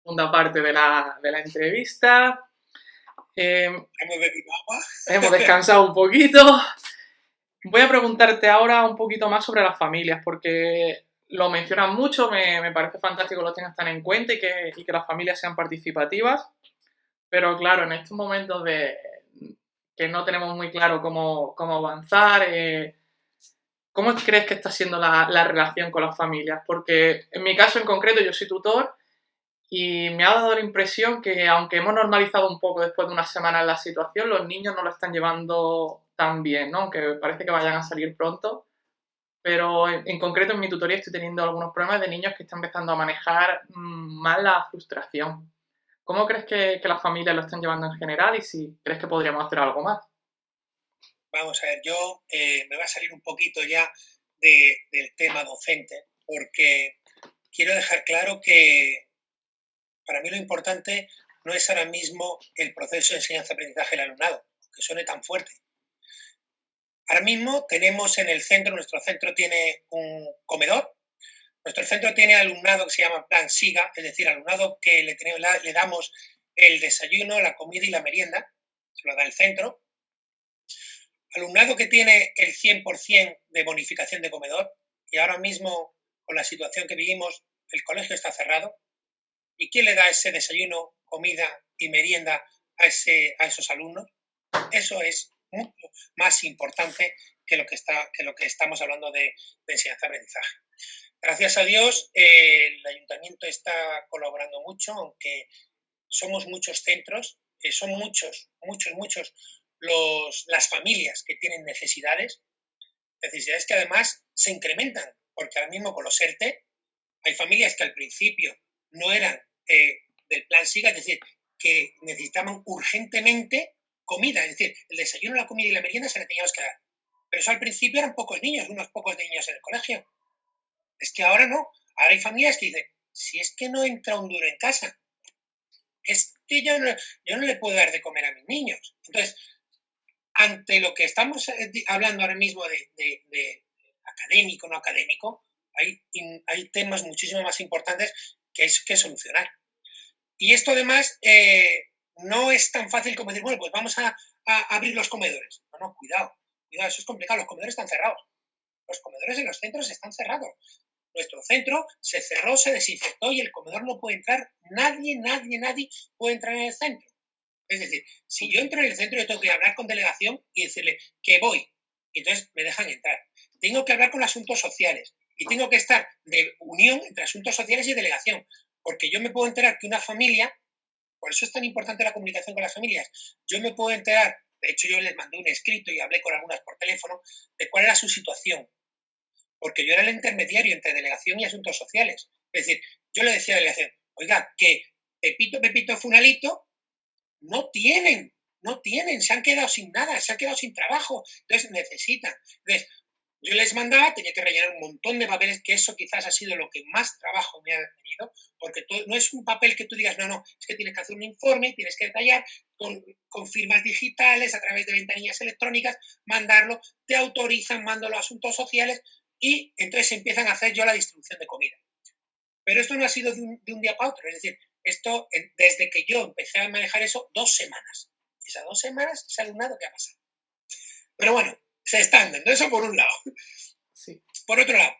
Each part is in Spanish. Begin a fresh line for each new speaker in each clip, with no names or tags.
segunda parte de la entrevista.
Hemos bebido agua.
Hemos descansado un poquito. Voy a preguntarte ahora un poquito más sobre las familias, porque lo mencionan mucho, me parece fantástico que lo tengas tan en cuenta y que las familias sean participativas, pero claro, en estos momentos de que no tenemos muy claro cómo avanzar, ¿cómo crees que está siendo la relación con las familias? Porque en mi caso en concreto yo soy tutor y me ha dado la impresión que aunque hemos normalizado un poco después de unas semanas la situación, los niños no lo están llevando tan bien, ¿no? Aunque parece que vayan a salir pronto. Pero en concreto en mi tutoría estoy teniendo algunos problemas de niños que están empezando a manejar mal la frustración. ¿Cómo crees que las familias lo están llevando en general y si crees que podríamos hacer algo más?
Vamos a ver, yo me va a salir un poquito ya del tema docente, porque quiero dejar claro que para mí lo importante no es ahora mismo el proceso de enseñanza-aprendizaje del alumnado, que suene tan fuerte. Ahora mismo tenemos en el centro, nuestro centro tiene un comedor, nuestro centro tiene alumnado que se llama Plan SIGA, es decir, alumnado que le damos el desayuno, la comida y la merienda, se lo da el centro. Alumnado que tiene el 100% de bonificación de comedor y ahora mismo con la situación que vivimos el colegio está cerrado. ¿Y quién le da ese desayuno, comida y merienda a esos alumnos? Eso es mucho más importante que lo que estamos hablando de enseñanza-aprendizaje. Gracias a Dios, el ayuntamiento está colaborando mucho, aunque somos muchos centros, son muchos las familias que tienen necesidades que además se incrementan, porque ahora mismo con los ERTE hay familias que al principio no eran del plan SIGA, es decir, que necesitaban urgentemente comida, es decir, el desayuno, la comida y la merienda se le teníamos que dar. Pero eso al principio eran pocos niños, unos pocos niños en el colegio. Es que ahora no, ahora hay familias que dicen, si es que no entra un duro en casa, es que yo no le puedo dar de comer a mis niños. Entonces, ante lo que estamos hablando ahora mismo de académico, no académico, hay temas muchísimo más importantes que solucionar. Y esto además no es tan fácil como decir, bueno, pues vamos a abrir los comedores. No, cuidado, eso es complicado, los comedores están cerrados. Los comedores en los centros están cerrados. Nuestro centro se cerró, se desinfectó y el comedor no puede entrar. Nadie puede entrar en el centro. Es decir, si yo entro en el centro, yo tengo que hablar con delegación y decirle que voy. Y entonces me dejan entrar. Tengo que hablar con asuntos sociales y tengo que estar de unión entre asuntos sociales y delegación. Porque yo me puedo enterar que una familia, por eso es tan importante la comunicación con las familias, yo me puedo enterar, de hecho yo les mandé un escrito y hablé con algunas por teléfono, de cuál era su situación. Porque yo era el intermediario entre delegación y asuntos sociales. Es decir, yo le decía a la delegación, oiga, que Pepito, Funalito, no tienen, se han quedado sin nada, se han quedado sin trabajo, entonces necesitan. Entonces, yo les mandaba, tenía que rellenar un montón de papeles, que eso quizás ha sido lo que más trabajo me ha tenido, porque no es un papel que tú digas, no, es que tienes que hacer un informe, tienes que detallar con firmas digitales, a través de ventanillas electrónicas, mandarlo, te autorizan, mándalo a asuntos sociales y entonces empiezan a hacer yo la distribución de comida. Pero esto no ha sido de un día para otro, es decir, esto, desde que yo empecé a manejar eso, 2 semanas. Y esas 2 semanas, ese alumnado, ¿qué ha pasado? Pero bueno, se están dando, eso por un lado.
Sí.
Por otro lado,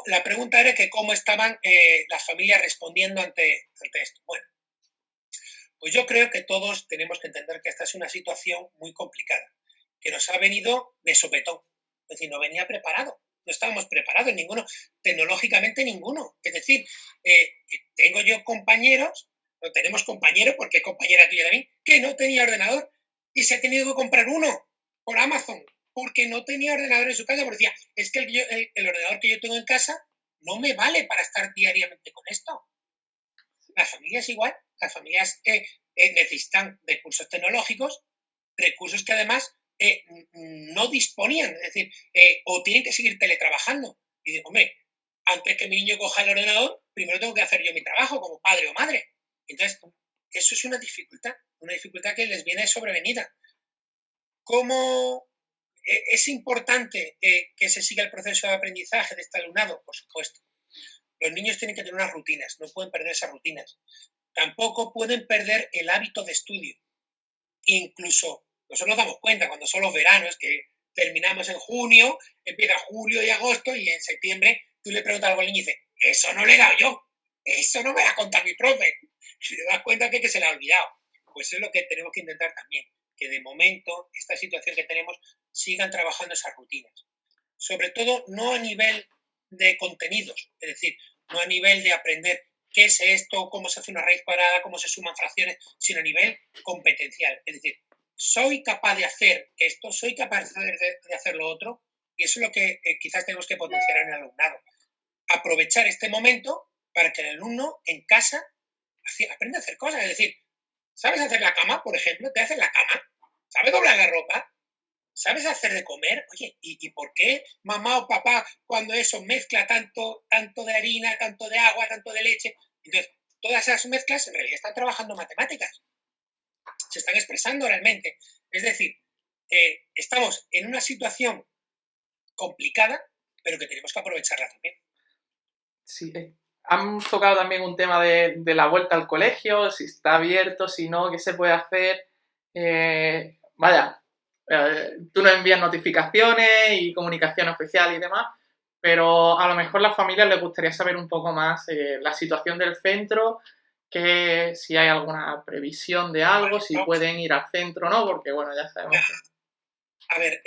la pregunta era que cómo estaban las familias respondiendo ante esto. Bueno, pues yo creo que todos tenemos que entender que esta es una situación muy complicada, que nos ha venido de sopetón, es decir, no venía preparado. No estábamos preparados ninguno, tecnológicamente ninguno. Es decir, tengo yo compañeros, no tenemos compañeros, porque compañera tuya también, que no tenía ordenador y se ha tenido que comprar uno por Amazon, porque no tenía ordenador en su casa, porque decía, es que el ordenador que yo tengo en casa no me vale para estar diariamente con esto. Las familias igual, las familias necesitan recursos tecnológicos, recursos que además no disponían, es decir, o tienen que seguir teletrabajando. Y digo, hombre, antes que mi niño coja el ordenador, primero tengo que hacer yo mi trabajo como padre o madre. Entonces, eso es una dificultad que les viene sobrevenida. ¿Cómo es importante que se siga el proceso de aprendizaje de este alumnado? Por supuesto. Los niños tienen que tener unas rutinas, no pueden perder esas rutinas. Tampoco pueden perder el hábito de estudio. Incluso nosotros nos damos cuenta cuando son los veranos, que terminamos en junio, empieza julio y agosto, y en septiembre tú le preguntas al niño y dices, eso no le he dado yo, eso no me lo ha contado mi profe. Y te das cuenta que se le ha olvidado. Pues es lo que tenemos que intentar también, que de momento, esta situación que tenemos, sigan trabajando esas rutinas. Sobre todo, no a nivel de contenidos, es decir, no a nivel de aprender qué es esto, cómo se hace una raíz cuadrada, cómo se suman fracciones, sino a nivel competencial. Es decir, soy capaz de hacer esto, soy capaz de hacer lo otro, y eso es lo que quizás tenemos que potenciar en el alumnado. Aprovechar este momento para que el alumno en casa aprenda a hacer cosas. Es decir, ¿sabes hacer la cama, por ejemplo? ¿Te haces la cama? ¿Sabes doblar la ropa? ¿Sabes hacer de comer? Oye, ¿y por qué mamá o papá cuando eso mezcla tanto de harina, tanto de agua, tanto de leche? Entonces, todas esas mezclas en realidad están trabajando matemáticas. Se están expresando realmente. Es decir, estamos en una situación complicada, pero que tenemos que aprovecharla también.
Sí, han tocado también un tema de la vuelta al colegio, si está abierto, si no, qué se puede hacer. Vaya, tú nos envías notificaciones y comunicación oficial y demás, pero a lo mejor a las familias les gustaría saber un poco más la situación del centro, que si hay alguna previsión de algo,
Vale,
si pueden ir al centro o no, porque bueno, ya sabemos que...
A ver,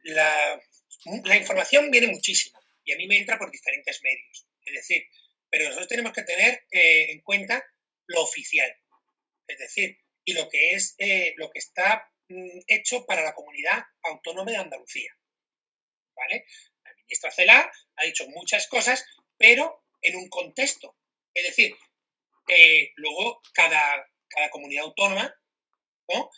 la información viene muchísima y a mí me entra por diferentes medios. Es decir, pero nosotros tenemos que tener en cuenta lo oficial. Es decir, y lo que es lo que está hecho para la comunidad autónoma de Andalucía. ¿Vale? La ministra Celaá ha dicho muchas cosas, pero en un contexto. Es decir, luego cada comunidad autónoma, ¿no?,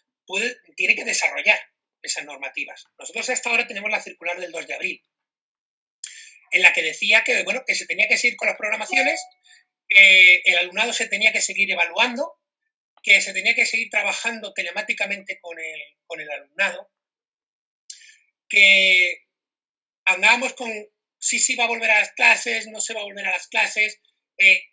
tiene que desarrollar esas normativas. Nosotros hasta ahora tenemos la circular del 2 de abril, en la que decía que, bueno, que se tenía que seguir con las programaciones, el alumnado se tenía que seguir evaluando, que se tenía que seguir trabajando telemáticamente con el alumnado, que andábamos con si se va a volver a las clases, no se va a volver a las clases,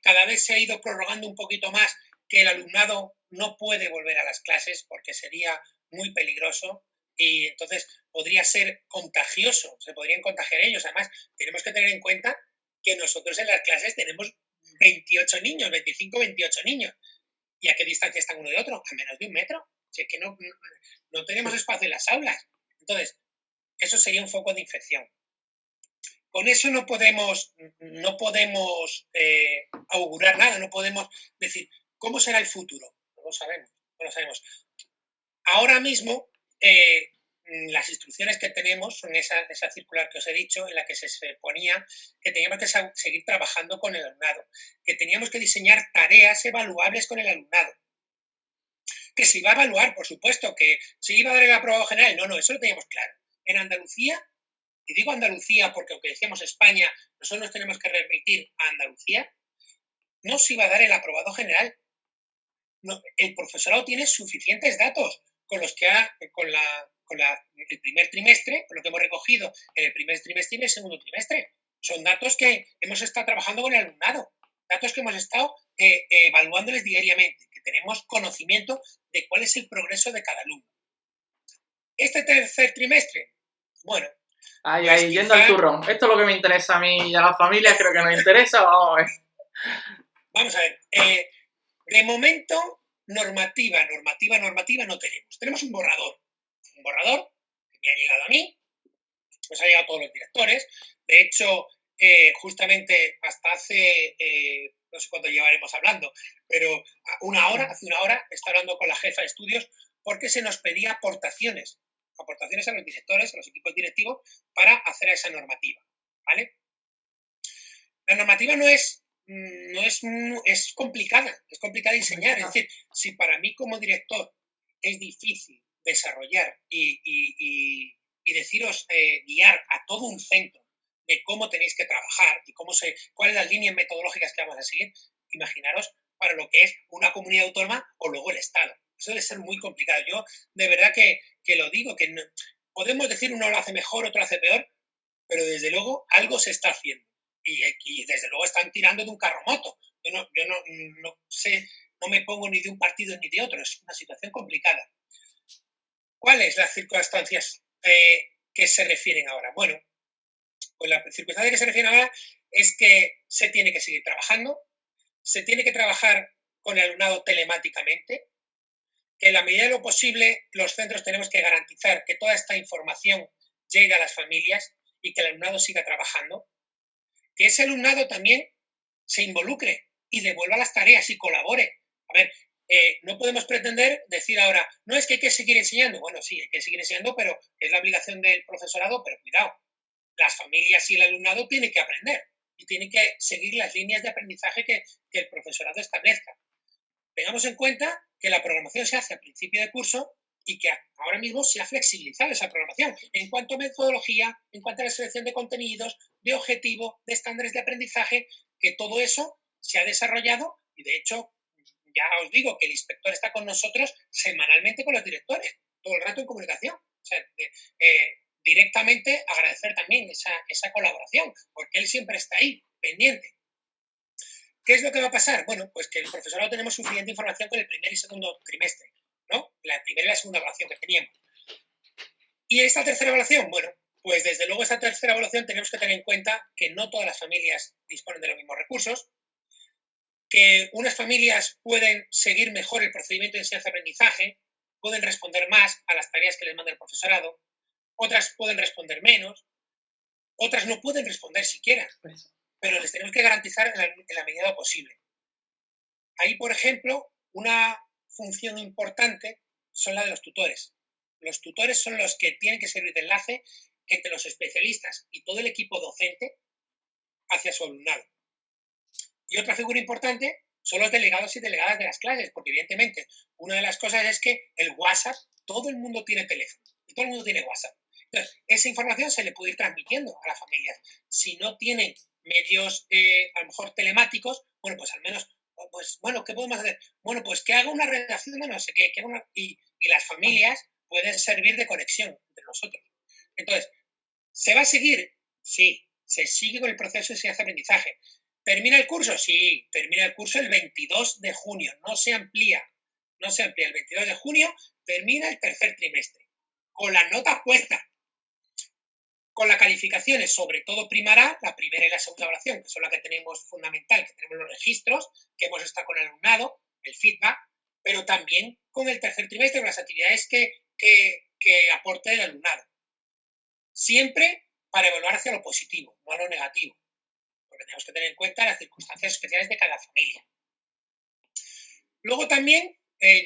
cada vez se ha ido prorrogando un poquito más que el alumnado no puede volver a las clases porque sería muy peligroso y entonces podría ser contagioso, se podrían contagiar ellos. Además, tenemos que tener en cuenta que nosotros en las clases tenemos 28 niños, 25, 28 niños. ¿Y a qué distancia están uno de otro? A menos de 1 metro. Si es que no tenemos espacio en las aulas. Entonces, eso sería un foco de infección. Con eso no podemos augurar nada, no podemos decir cómo será el futuro. No lo sabemos. Ahora mismo, las instrucciones que tenemos son esa circular que os he dicho, en la que se ponía que teníamos que seguir trabajando con el alumnado, que teníamos que diseñar tareas evaluables con el alumnado, que se iba a evaluar, por supuesto, que se iba a dar el aprobado general. No, eso lo teníamos claro. En Andalucía, y digo Andalucía porque aunque decíamos España, nosotros nos tenemos que remitir a Andalucía, no se iba a dar el aprobado general. No, el profesorado tiene suficientes datos con los que el primer trimestre, con lo que hemos recogido en el primer trimestre y en el segundo trimestre. Son datos que hemos estado trabajando con el alumnado, datos que hemos estado evaluándoles diariamente, que tenemos conocimiento de cuál es el progreso de cada alumno. Este tercer trimestre, bueno,
Ahí, yendo al turrón. Esto es lo que me interesa a mí y a las familias, creo que nos interesa. Vamos a ver.
Vamos a ver. De momento, normativa no tenemos. Tenemos un borrador que me ha llegado a mí, nos ha llegado a todos los directores. De hecho, justamente hasta hace, no sé cuánto llevaremos hablando, pero hace una hora está hablando con la jefa de estudios porque se nos pedía aportaciones a los directores, a los equipos directivos, para hacer esa normativa, ¿vale? La normativa es complicada, diseñar. Es decir, si para mí como director es difícil desarrollar y deciros, guiar a todo un centro de cómo tenéis que trabajar y cuáles las líneas metodológicas que vamos a seguir, imaginaros para lo que es una comunidad autónoma o luego el Estado. Eso debe ser muy complicado. Yo de verdad que lo digo, que no, podemos decir uno lo hace mejor, otro lo hace peor, pero desde luego algo se está haciendo. y desde luego están tirando de un carro moto. Yo no sé, no me pongo ni de un partido ni de otro, es una situación complicada. ¿Cuáles las circunstancias que se refieren ahora? Bueno, pues la circunstancia que se refiere ahora es que se tiene que seguir trabajando, se tiene que trabajar con el alumnado telemáticamente, que en la medida de lo posible los centros tenemos que garantizar que toda esta información llegue a las familias y que el alumnado siga trabajando, que ese alumnado también se involucre y devuelva las tareas y colabore. A ver, no podemos pretender decir ahora, no, es que hay que seguir enseñando. Bueno, sí, hay que seguir enseñando, pero es la obligación del profesorado, pero cuidado, las familias y el alumnado tienen que aprender y tienen que seguir las líneas de aprendizaje que el profesorado establezca. Tengamos en cuenta que la programación se hace a principio de curso y que ahora mismo se ha flexibilizado esa programación en cuanto a metodología, en cuanto a la selección de contenidos, de objetivo, de estándares de aprendizaje, que todo eso se ha desarrollado y de hecho ya os digo que el inspector está con nosotros semanalmente con los directores, todo el rato en comunicación. O sea, directamente agradecer también esa colaboración, porque él siempre está ahí, pendiente. ¿Qué es lo que va a pasar? Bueno, pues que el profesorado tenemos suficiente información con el primer y segundo trimestre, ¿no? La primera y la segunda evaluación que teníamos. ¿Y esta tercera evaluación? Bueno, pues desde luego esta tercera evaluación tenemos que tener en cuenta que no todas las familias disponen de los mismos recursos, que unas familias pueden seguir mejor el procedimiento de enseñanza-aprendizaje, pueden responder más a las tareas que les manda el profesorado, otras pueden responder menos, otras no pueden responder siquiera, pero les tenemos que garantizar en la medida posible. Ahí, por ejemplo, una función importante son la de los tutores. Los tutores son los que tienen que servir de enlace entre los especialistas y todo el equipo docente hacia su alumnado. Y otra figura importante son los delegados y delegadas de las clases, porque evidentemente una de las cosas es que el WhatsApp, todo el mundo tiene teléfono y todo el mundo tiene WhatsApp. Entonces, esa información se le puede ir transmitiendo a las familias. Si no tienen medios, a lo mejor telemáticos, bueno, pues al menos, pues bueno, ¿qué podemos hacer? Bueno, pues que haga una redacción de no sé qué, y las familias pueden servir de conexión entre nosotros. Entonces, ¿se va a seguir? Sí, se sigue con el proceso de enseñanza-aprendizaje. ¿Termina el curso? Sí, termina el curso el 22 de junio, no se amplía. El 22 de junio termina el tercer trimestre, con las notas puestas. Con las calificaciones, sobre todo primará la primera y la segunda evaluación, que son las que tenemos fundamental, que tenemos los registros, que hemos estado con el alumnado, el feedback, pero también con el tercer trimestre, con las actividades que aporte el alumnado. Siempre para evaluar hacia lo positivo, no a lo negativo, porque tenemos que tener en cuenta las circunstancias especiales de cada familia. Luego también,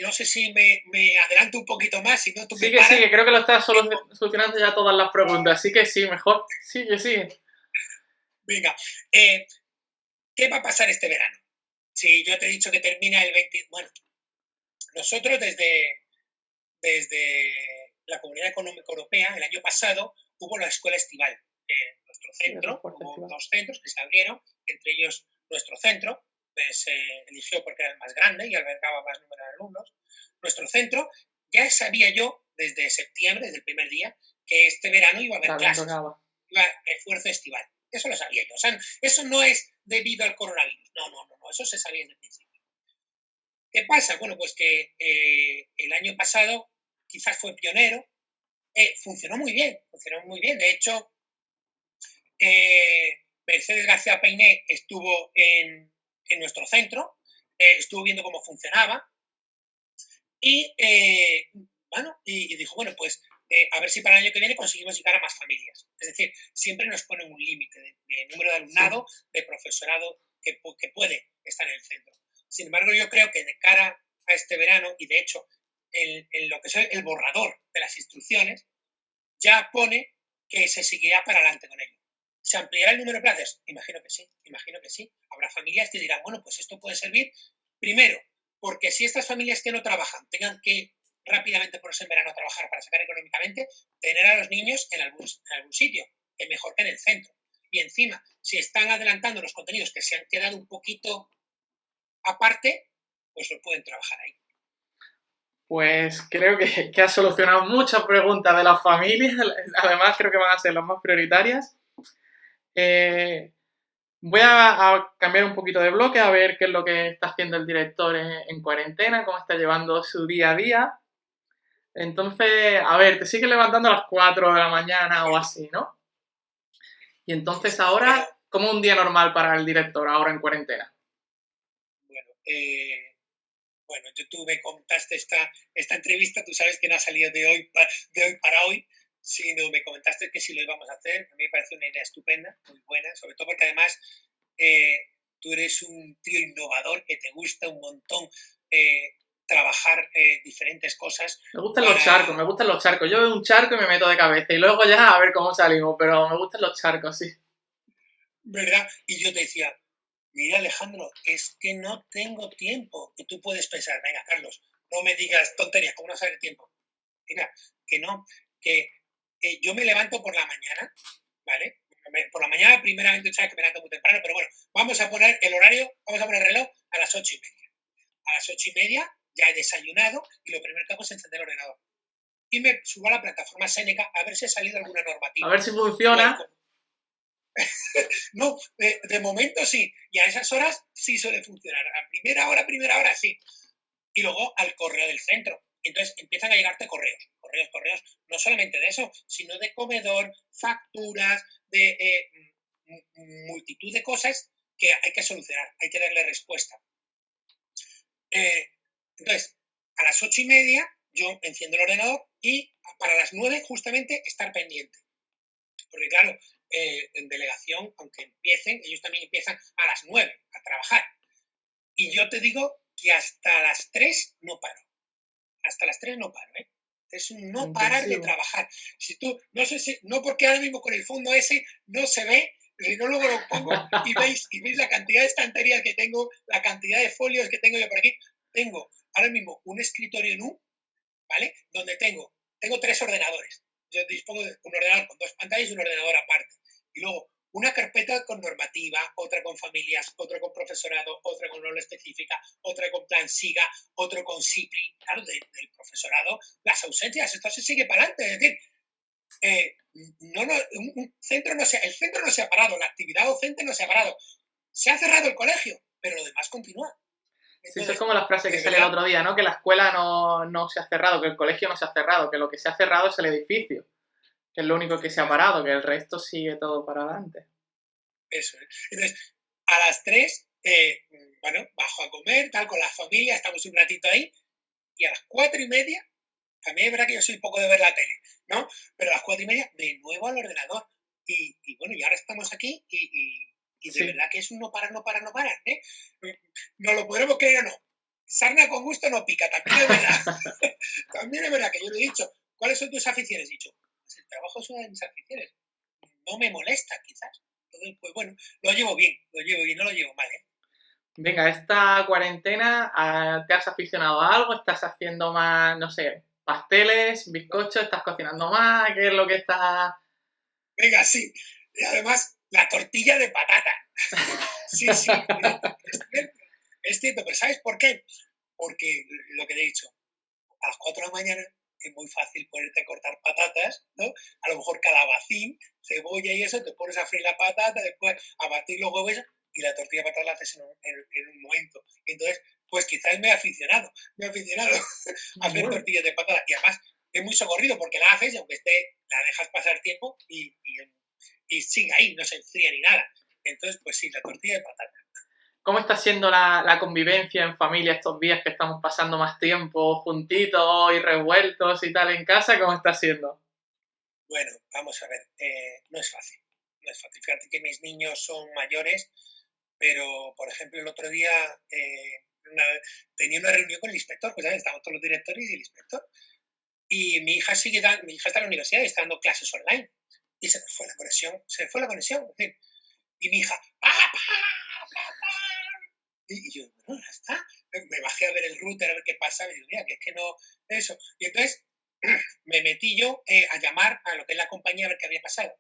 no sé si me adelanto un poquito más, si no tú me paras.
Sigue, creo que lo estás solucionando ya todas las preguntas, así que sí, mejor. Sigue.
Venga, ¿qué va a pasar este verano? Si yo te he dicho que termina el 20... Bueno, nosotros desde la Comunidad Económica Europea, el año pasado, hubo la escuela estival. Nuestro centro, hubo 2 centros que se abrieron, entre ellos nuestro centro, se eligió porque era el más grande y albergaba más número de alumnos. Nuestro centro, ya sabía yo desde septiembre, desde el primer día, que este verano iba a haber clases, iba a haber esfuerzo estival. Eso lo sabía yo. O sea, eso no es debido al coronavirus. No, eso se sabía desde el principio. ¿Qué pasa? Bueno, pues que el año pasado quizás fue pionero, funcionó muy bien. De hecho, Mercedes García Peiné estuvo en nuestro centro, estuvo viendo cómo funcionaba y dijo, bueno, pues a ver si para el año que viene conseguimos llegar a más familias. Es decir, siempre nos ponen un límite de número de alumnado, de profesorado que puede estar en el centro. Sin embargo, yo creo que de cara a este verano, y de hecho en lo que es el borrador de las instrucciones, ya pone que se seguirá para adelante con ello. ¿Se ampliará el número de plazas? Imagino que sí. Habrá familias que dirán, bueno, pues esto puede servir, primero, porque si estas familias que no trabajan tengan que rápidamente ponerse en verano a trabajar para sacar económicamente, tener a los niños en algún sitio, que mejor que en el centro. Y encima, si están adelantando los contenidos que se han quedado un poquito aparte, pues lo pueden trabajar ahí.
Pues creo que has solucionado muchas preguntas de las familias, además creo que van a ser las más prioritarias. Voy a cambiar un poquito de bloque, a ver qué es lo que está haciendo el director en cuarentena, cómo está llevando su día a día. Entonces, a ver, te sigues levantando a las 4 de la mañana o así, ¿no? Y
Sí,
entonces
sí, pero
ahora, ¿cómo un día normal para el director ahora en cuarentena?
bueno, bueno, tú me comentaste esta entrevista, tú sabes que no ha salido de hoy para hoy, sino me comentaste que si lo íbamos a hacer. A mí me parece una idea estupenda, muy buena, sobre todo porque además eh, tú eres un tío innovador que te gusta un montón trabajar diferentes cosas
Me gustan los charcos,
para,
me gustan los charcos. Yo veo un charco y me meto de cabeza y luego ya a ver cómo salimos, pero me gustan los charcos, sí.
¿verdad? Y yo te decía, mira Alejandro, es que no tengo tiempo. Y tú puedes pensar, venga Carlos, no me digas tonterías, ¿cómo no sabes tiempo? Mira, que no, que yo me levanto por la mañana, ¿vale? Por la mañana, primeramente, sabes que me levanto muy temprano, pero bueno, vamos a poner el horario, vamos a poner el reloj a las 8:30. A las 8:30 ya he desayunado y lo primero que hago es encender el ordenador. Y me subo a la plataforma Seneca a ver si ha salido alguna
A
normativa.
ver si
Y ahí,
funciona.
no, de momento sí. Y a esas horas sí suele funcionar. A primera hora sí. Y luego al correo del centro. Entonces empiezan a llegarte correos, no solamente de eso, sino de comedor, facturas, de multitud de cosas que hay que solucionar, hay que darle respuesta. Eh, entonces, a las 8:30 yo enciendo el ordenador y para las 9 justamente estar pendiente. Porque claro, en delegación, aunque empiecen, ellos también empiezan a las 9 a trabajar. Y yo te digo que hasta las 3 no paro. Hasta las 3 no paro, ¿eh? Es un no parar de
Intensivo.
trabajar. Si tú, no sé si, no porque ahora mismo con el fondo ese no se ve, si no luego lo pongo y veis la cantidad de estanterías que tengo, la cantidad de folios que tengo yo por aquí. Tengo ahora mismo un escritorio en U, ¿vale? Donde tengo 3 ordenadores. Yo dispongo de un ordenador con 2 pantallas y un ordenador aparte. Y luego una carpeta con normativa, otra con familias, otra con profesorado, otra con aula específica, otra con plan SIGA, otro con CIPRI, claro, del profesorado, las ausencias, esto se sigue para adelante. Es decir, el centro no se ha parado, la actividad docente no se ha parado. Se ha cerrado el colegio, pero lo demás continúa.
Sí, eso es
Entonces,
como la frase que
de
sale el
verdad,
otro día, ¿no? Que la escuela no se ha cerrado, que el colegio no se ha cerrado, que lo que se ha cerrado es el edificio, que es lo único que se ha parado, que el resto sigue todo para adelante.
eso. Entonces, a las 3, bueno, bajo a comer, tal, con la familia, estamos un ratito ahí, y a las 4:30, también es verdad que yo soy un poco de ver la tele, ¿no? Pero a las 4:30, de nuevo al ordenador. Bueno, y ahora estamos aquí y de
Sí.
verdad que es un no parar, no parar, no parar, ¿eh? No lo podremos creer o no. Sarna con gusto no pica, también es verdad. También es verdad que yo lo he dicho. ¿Cuáles son tus aficiones? He dicho, pues el trabajo es una de mis aficiones. No me molesta, quizás. Entonces, pues bueno, lo llevo bien, no lo llevo mal, ¿eh?
Venga, esta cuarentena, ¿te has aficionado a algo? ¿Estás haciendo más, no sé, pasteles, bizcochos? ¿Estás cocinando más? ¿Qué es lo que estás...?
Venga, sí. Y además, la tortilla de patata. Sí, sí, es cierto. Es cierto, pero ¿sabes por qué? Porque lo que te he dicho, a las 4 de la mañana es muy fácil ponerte a cortar patatas, ¿no? A lo mejor calabacín, cebolla y eso, te pones a freír la patata, después a batir los huevos y la tortilla de patata la haces en un momento. Entonces, pues quizás me he aficionado a hacer
Bueno,
tortillas de patata. Y además es muy socorrido porque la haces y aunque esté, la dejas pasar tiempo y sigue ahí, no se enfría ni nada. Entonces, pues sí, la tortilla de patata.
¿cómo está siendo la convivencia en familia estos días que estamos pasando más tiempo juntitos y revueltos y tal en casa? ¿Cómo está siendo?
Bueno, vamos a ver, no es fácil. No es fácil. Fíjate que mis niños son mayores, pero, por ejemplo, el otro día una, tenía una reunión con el inspector, pues ¿sabes? Estaban todos los directores y el inspector. Y mi hija está en la universidad y está dando clases online. Y se me fue la conexión, se me fue la conexión. En fin. Y mi hija, ¡papá! ¡Papá! Y yo, bueno, ya está. Me bajé a ver el router, a ver qué pasaba. Y digo, mira, que es que no, eso. Y entonces me metí yo a llamar a lo que es la compañía a ver qué había pasado.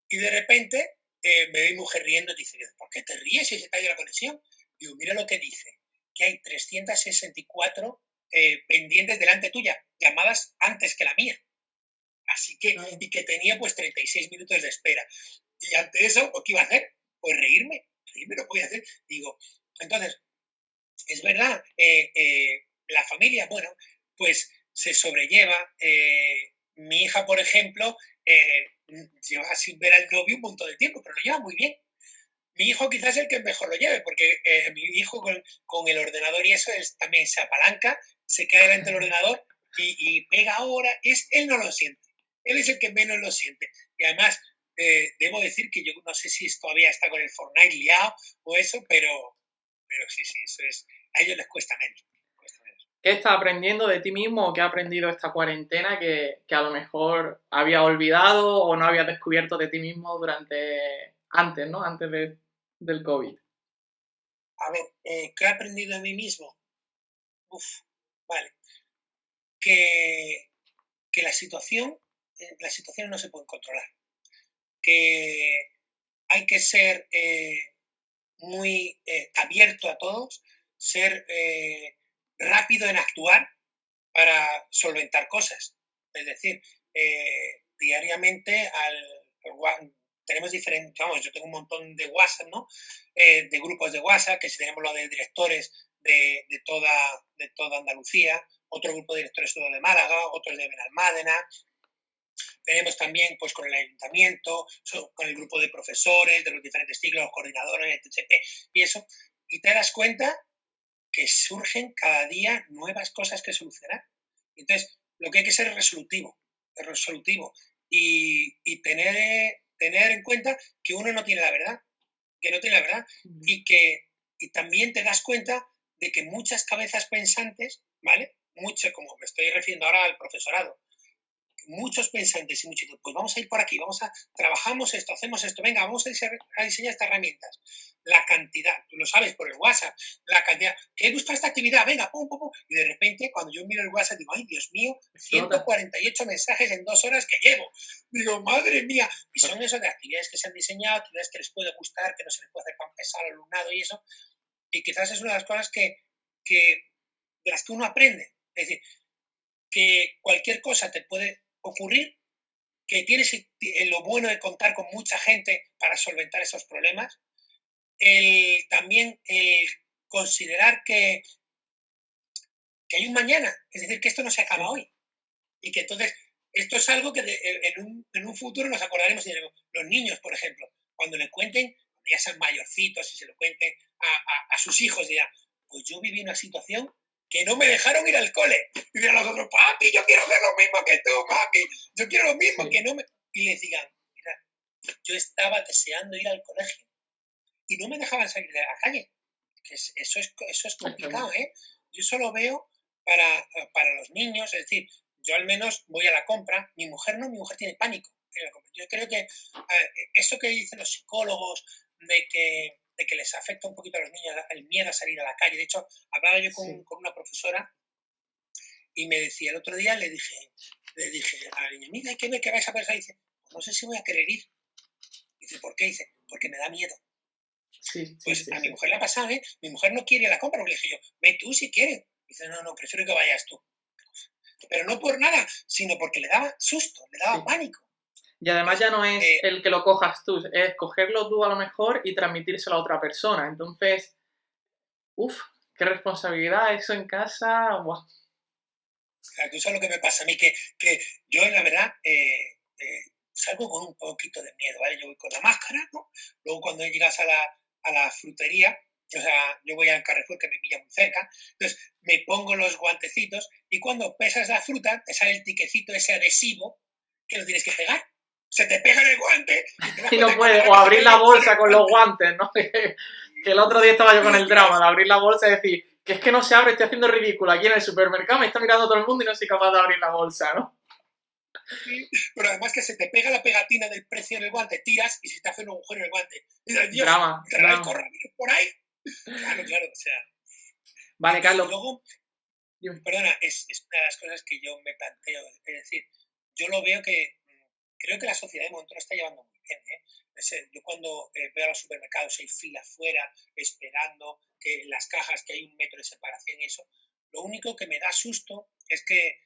Y de repente me ve mi mujer riendo y dice, ¿por qué te ríes si se te ha ido la conexión? Digo, mira lo que dice, que hay 364 pendientes delante tuya, llamadas antes que la mía. Así que,
Claro.
y que tenía pues 36 minutos de espera. Y ante eso, pues, ¿qué iba a hacer? pues reírme no podía hacer. Digo, entonces, es verdad, la familia, bueno, pues se sobrelleva. Mi hija, por ejemplo, lleva sin ver al novio un montón de tiempo, pero lo lleva muy bien. Mi hijo quizás es el que mejor lo lleve, porque mi hijo con el ordenador y eso también se apalanca, se queda delante del ordenador y pega ahora, él no lo siente, él es el que menos lo siente. Y además, debo decir que yo no sé si todavía está con el Fortnite liado o eso, pero sí, eso es, a ellos les cuesta menos.
¿Qué estás aprendiendo de ti mismo o qué has aprendido esta cuarentena que a lo mejor habías olvidado o no habías descubierto de ti mismo antes, ¿no? Del COVID?
A ver, ¿qué he aprendido de mí mismo? Uf, vale. Que, que las situaciones no se pueden controlar. Que hay que ser muy abierto a todos, ser rápido en actuar para solventar cosas. Es decir, diariamente tenemos diferentes, vamos, yo tengo un montón de WhatsApp, ¿no? De grupos de WhatsApp, que si tenemos lo de directores de toda Andalucía, otro grupo de directores de Málaga, otros de Benalmádena. Tenemos también pues con el ayuntamiento, con el grupo de profesores de los diferentes ciclos, los coordinadores, etc. Y eso, y te das cuenta que surgen cada día nuevas cosas que solucionar. Entonces, lo que hay que ser es resolutivo y tener en cuenta que uno no tiene la verdad, y también te das cuenta de que muchas cabezas pensantes, ¿vale? Mucho, como me estoy refiriendo ahora al profesorado, muchos pensantes y muchos, pues vamos a ir por aquí, trabajamos esto, hacemos esto, venga, vamos a diseñar estas herramientas. La cantidad, tú lo sabes por el WhatsApp, la cantidad, he buscado esta actividad, venga, pum, pum, pum, y de repente cuando yo miro el WhatsApp digo, ay, Dios mío, 148 mensajes en 2 horas que llevo. Digo, madre mía, y son eso de actividades que se han diseñado, actividades que les puede gustar, que no se les puede hacer tan pesado al alumnado y eso, y quizás es una de las cosas de las que uno aprende. Es decir, que cualquier cosa te puede ocurrir, que tienes lo bueno de contar con mucha gente para solventar esos problemas, también el considerar que hay un mañana, es decir, que esto no se acaba hoy y que entonces esto es algo que en un futuro nos acordaremos y diremos, los niños, por ejemplo, cuando le cuenten, cuando ya sean mayorcitos y se lo cuenten a sus hijos, dirán, pues yo viví una situación que no me dejaron ir al cole. Y dirán los otros, papi, yo quiero hacer lo mismo que tú, papi, yo quiero lo mismo, que no me... Y les digan, mira, yo estaba deseando ir al colegio y no me dejaban salir de la calle. Eso es complicado, ¿eh? Yo eso lo veo para los niños, es decir, yo al menos voy a la compra, mi mujer tiene pánico. Yo creo que eso que dicen los psicólogos de que les afecta un poquito a los niños el miedo a salir a la calle. De hecho, hablaba yo con una profesora y me decía, el otro día le dije a la niña, mira, ¿qué vais a pensar? Y dice, no sé si voy a querer ir. Dice, ¿por qué? Dice, porque me da miedo. Pues a mi mujer le ha pasado, ¿eh? Mi mujer no quiere ir a la compra, porque le dije yo, ve tú si quieres. Dice, no, prefiero que vayas tú. Pero no por nada, sino porque le daba susto, le daba pánico.
Y además ya no es el que lo cojas tú, es cogerlo tú a lo mejor y transmitírselo a otra persona. Entonces, qué responsabilidad eso en casa. Buah.
Tú sabes lo que me pasa a mí, que yo la verdad salgo con un poquito de miedo, ¿vale? Yo voy con la máscara, ¿no? Luego cuando llegas a la frutería, o sea, yo voy al Carrefour que me pilla muy cerca, entonces me pongo los guantecitos y cuando pesas la fruta te sale el tiquecito ese adhesivo que lo tienes que pegar. Se te pega en el guante
y no puedes, o abrir la bolsa con los guantes, ¿no? Que el otro día estaba yo con el drama de abrir la bolsa y decir, que es que no se abre, estoy haciendo ridículo aquí en el supermercado, me está mirando todo el mundo y no soy capaz de abrir la bolsa, ¿no?
Sí, pero además que se te pega la pegatina del precio en el guante, tiras y se te hace un agujero en el guante. Y dices, Dios,
drama.
el coronavirus por ahí. Claro, o sea.
Vale, Carlos.
Y luego, perdona, es una de las cosas que yo me planteo. Es decir, yo lo veo que creo que la sociedad de momento lo está llevando muy bien, ¿eh? Yo cuando veo a los supermercados hay fila afuera, esperando que en las cajas que hay 1 metro de separación y eso, lo único que me da susto es que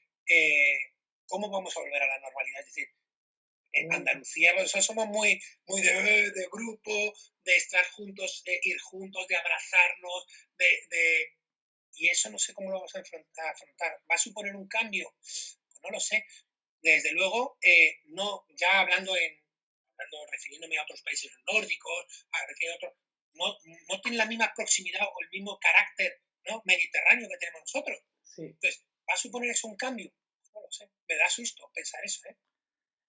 ¿cómo vamos a volver a la normalidad? Es decir, En Andalucía pues, somos muy de grupo, de estar juntos, de ir juntos, de abrazarnos, y eso no sé cómo lo vamos a afrontar. ¿Va a suponer un cambio? Pues no lo sé. Desde luego, no, ya refiriéndome a otros países nórdicos, no tienen la misma proximidad o el mismo carácter, ¿no?, mediterráneo que tenemos nosotros.
Sí.
Entonces, ¿va a suponer eso un cambio? No lo sé. Me da susto pensar eso, ¿eh?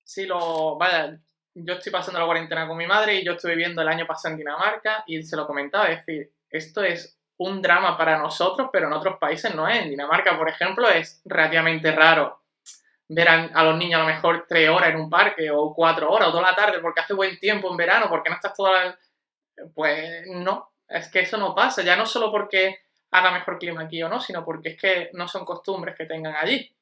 Sí, vaya, yo estoy pasando la cuarentena con mi madre y yo estuve viviendo el año pasado en Dinamarca y se lo comentaba, es decir, esto es un drama para nosotros, pero en otros países no es. En Dinamarca, por ejemplo, es relativamente raro ver a los niños a lo mejor 3 horas en un parque o 4 horas o toda la tarde porque hace buen tiempo en verano, porque no estás toda la... Pues no, es que eso no pasa, ya no solo porque haga mejor clima aquí o no, sino porque es que no son costumbres que tengan allí.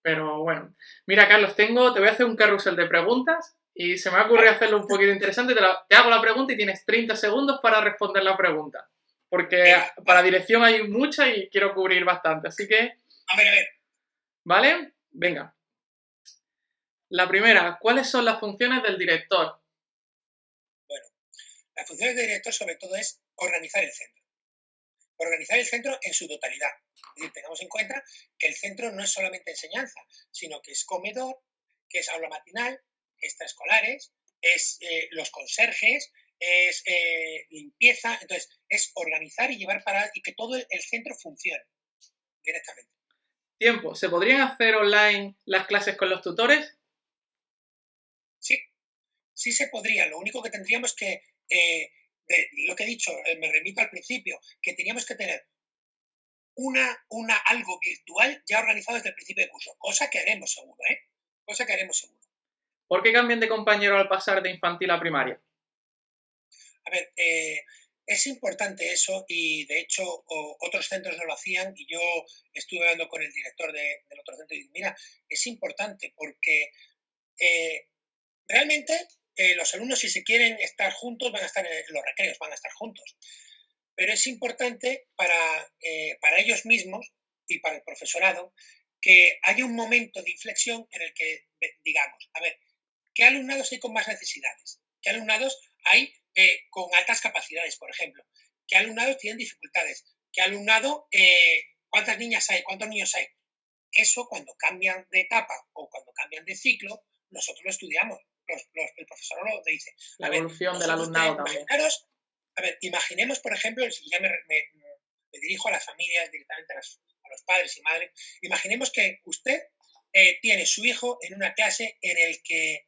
Pero bueno, mira Carlos, te voy a hacer un carrusel de preguntas y se me ha ocurrido hacerlo un poquito interesante. Te hago la pregunta y tienes 30 segundos para responder la pregunta. Porque para dirección hay mucha y quiero cubrir bastante, así que...
A ver.
¿Vale? Venga. La primera, ¿cuáles son las funciones del director?
Bueno, las funciones del director sobre todo es organizar el centro. Organizar el centro en su totalidad. Es decir, tengamos en cuenta que el centro no es solamente enseñanza, sino que es comedor, que es aula matinal, extraescolares, es los conserjes, es limpieza. Entonces, es organizar y llevar y que todo el centro funcione directamente.
Tiempo. ¿Se podrían hacer online las clases con los tutores?
Sí se podría. Lo único que tendríamos que, lo que he dicho, me remito al principio, que teníamos que tener algo virtual ya organizado desde el principio de curso, cosa que haremos seguro, ¿eh? Cosa que haremos seguro.
¿Por qué cambian de compañero al pasar de infantil a primaria?
A ver, es importante eso y de hecho otros centros no lo hacían y yo estuve hablando con el director del otro centro y digo, mira, es importante porque realmente los alumnos si se quieren estar juntos van a estar en los recreos, van a estar juntos. Pero es importante para ellos mismos y para el profesorado que haya un momento de inflexión en el que digamos, a ver, ¿qué alumnados hay con más necesidades? ¿Qué alumnados hay con altas capacidades, por ejemplo? ¿Qué alumnados tienen dificultades? ¿Qué alumnado, cuántas niñas hay, cuántos niños hay? Eso cuando cambian de etapa o cuando cambian de ciclo, nosotros lo estudiamos. El profesor lo dice.
La evolución del alumnado también.
A ver, imaginemos, por ejemplo, si ya me dirijo a las familias directamente, a los padres y madres, imaginemos que usted tiene su hijo en una clase en el que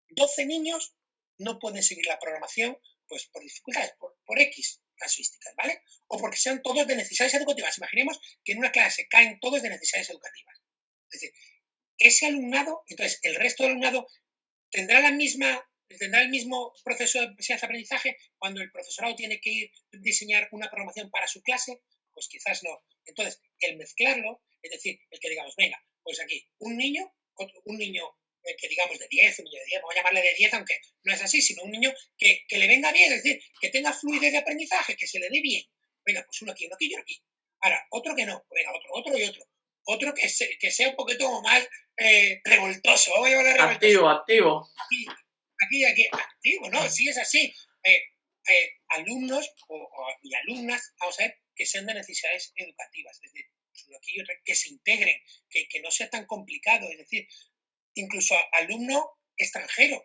12 niños no pueden seguir la programación pues por dificultades, por X casuísticas, ¿vale? O porque sean todos de necesidades educativas. Imaginemos que en una clase caen todos de necesidades educativas. Es decir, ese alumnado, entonces el resto del alumnado tendrá el mismo proceso de enseñanza-aprendizaje cuando el profesorado tiene que ir a diseñar una programación para su clase, pues quizás no. Entonces, el mezclarlo, es decir, el que digamos, venga, pues aquí, un niño que digamos de 10, un niño de 10, vamos a llamarle de 10, aunque no es así, sino un niño que le venga bien, es decir, que tenga fluidez de aprendizaje, que se le dé bien. Venga, pues uno aquí y otro aquí. Ahora, otro que no, venga, otro y otro. Otro que sea un poquito más revoltoso.
Activo.
Aquí, activo, ¿no? Sí es así. Alumnos y alumnas, vamos a ver, que sean de necesidades educativas. Es decir, uno aquí y otro, que se integren, que no sea tan complicado. Es decir, incluso alumno extranjero.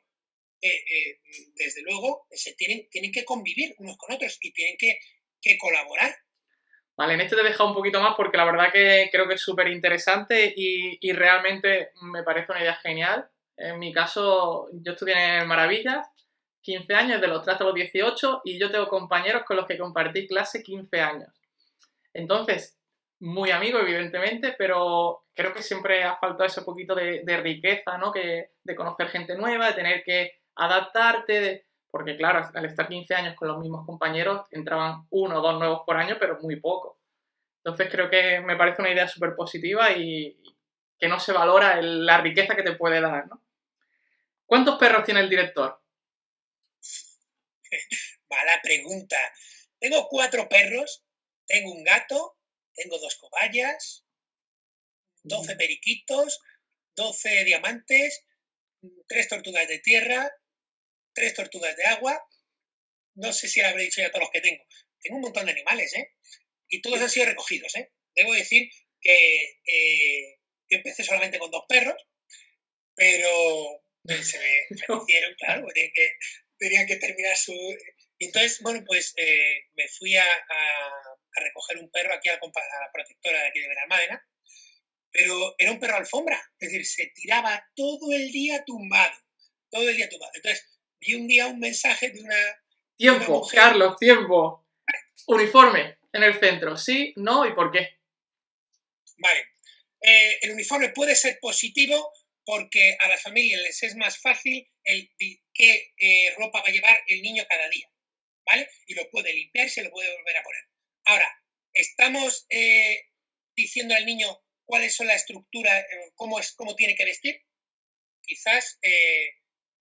Desde luego, tienen que convivir unos con otros y tienen que colaborar.
Vale, en este te he dejado un poquito más porque la verdad que creo que es súper interesante y realmente me parece una idea genial. En mi caso, yo estudié en Maravillas, 15 años, de los 3 hasta los 18, y yo tengo compañeros con los que compartí clase 15 años. Entonces, muy amigo, evidentemente, pero creo que siempre ha faltado ese poquito de riqueza, ¿no? De conocer gente nueva, de tener que adaptarte, porque claro, al estar 15 años con los mismos compañeros, entraban 1 o 2 nuevos por año, pero muy poco. Entonces creo que me parece una idea súper positiva y que no se valora la riqueza que te puede dar, ¿no? ¿Cuántos perros tiene el director?
Mala pregunta. Tengo 4 perros, tengo un gato, tengo 2 cobayas, 12 periquitos, 12 diamantes, 3 tortugas de tierra, 3 tortugas de agua. No sé si le habré dicho ya todos los que tengo. Tengo un montón de animales, ¿eh? Y todos han sido recogidos, ¿eh? Debo decir que yo empecé solamente con 2 perros, pero se me fallecieron, claro, tenían que terminar su... Y entonces, bueno, pues me fui a recoger un perro aquí a la protectora de aquí de Benalmádena, pero era un perro alfombra, es decir, se tiraba todo el día tumbado, todo el día tumbado. Entonces, vi un día un mensaje de una
Tiempo,
mujer...
Carlos, tiempo. Uniforme en el centro, ¿sí, no y por qué?
Vale. El uniforme puede ser positivo porque a las familias les es más fácil qué ropa va a llevar el niño cada día, ¿vale? Y lo puede limpiar y se lo puede volver a poner. Ahora, estamos diciendo al niño cuáles son la estructura, cómo tiene que vestir. Quizás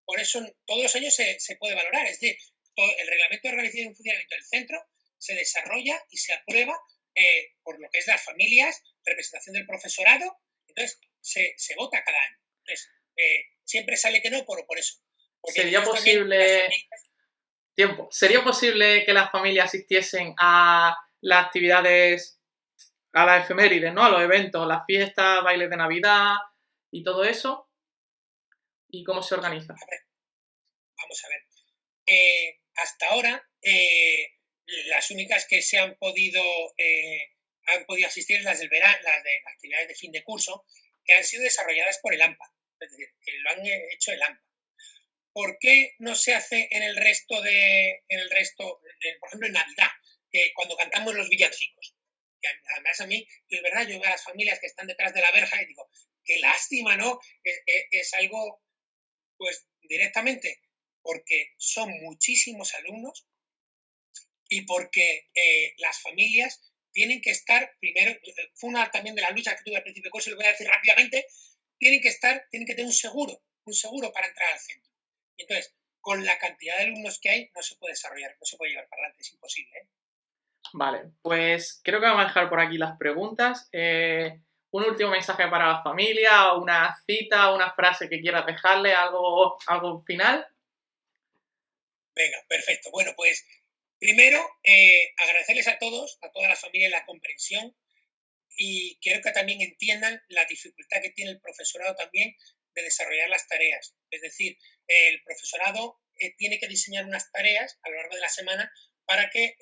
por eso todos los años se puede valorar. Es decir, el reglamento de organización y funcionamiento del centro se desarrolla y se aprueba por lo que es las familias, representación del profesorado, entonces se vota cada año. Entonces, siempre sale que no por eso. Porque
¿Sería posible... Tiempo. ¿Sería posible que las familias asistiesen a las actividades, a las efemérides, ¿no? A los eventos, las fiestas, bailes de Navidad y todo eso? ¿Y cómo se organiza?
A ver, vamos a ver. Hasta ahora, las únicas que se han podido asistir las del verano, las de actividades de fin de curso, que han sido desarrolladas por el AMPA. Es decir, que lo han hecho el AMPA. ¿Por qué no se hace en el resto, por ejemplo, en Navidad, cuando cantamos los villancicos? Que además a mí, es verdad, yo veo a las familias que están detrás de la verja y digo, qué lástima, ¿no? Es algo, pues, directamente, porque son muchísimos alumnos y porque las familias tienen que estar, primero, fue una también de las luchas que tuve al principio de curso, y lo voy a decir rápidamente, tienen que tener un seguro para entrar al centro. Entonces, con la cantidad de alumnos que hay, no se puede desarrollar, no se puede llevar para adelante, es imposible, ¿eh?
Vale, pues creo que vamos a dejar por aquí las preguntas. Un último mensaje para la familia, una cita, una frase que quieras dejarle, algo final.
Venga, perfecto. Bueno, pues primero, agradecerles a todas las familias la comprensión y quiero que también entiendan la dificultad que tiene el profesorado también de desarrollar las tareas. Es decir, el profesorado tiene que diseñar unas tareas a lo largo de la semana para que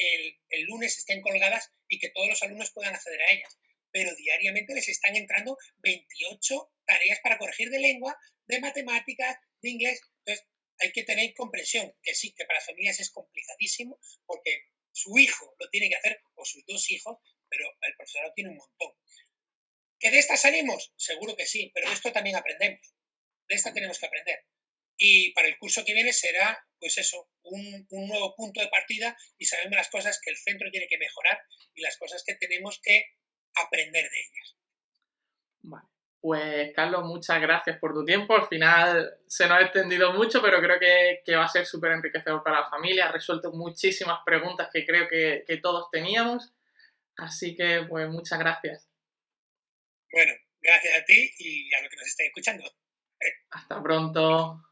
el lunes estén colgadas y que todos los alumnos puedan acceder a ellas. Pero diariamente les están entrando 28 tareas para corregir de lengua, de matemáticas, de inglés. Entonces, hay que tener comprensión, que sí, que para las familias es complicadísimo porque su hijo lo tiene que hacer, o sus 2 hijos, pero el profesorado tiene un montón. ¿Que de esta salimos? Seguro que sí, pero de esto también aprendemos. De esta tenemos que aprender. Y para el curso que viene será, pues eso, un nuevo punto de partida y sabemos las cosas que el centro tiene que mejorar y las cosas que tenemos que aprender de ellas.
Vale. Pues, Carlos, muchas gracias por tu tiempo. Al final se nos ha extendido mucho, pero creo que va a ser súper enriquecedor para la familia. Has resuelto muchísimas preguntas que creo que todos teníamos. Así que, pues, muchas gracias.
Bueno, gracias a ti y a los que nos estén escuchando.
Hasta pronto.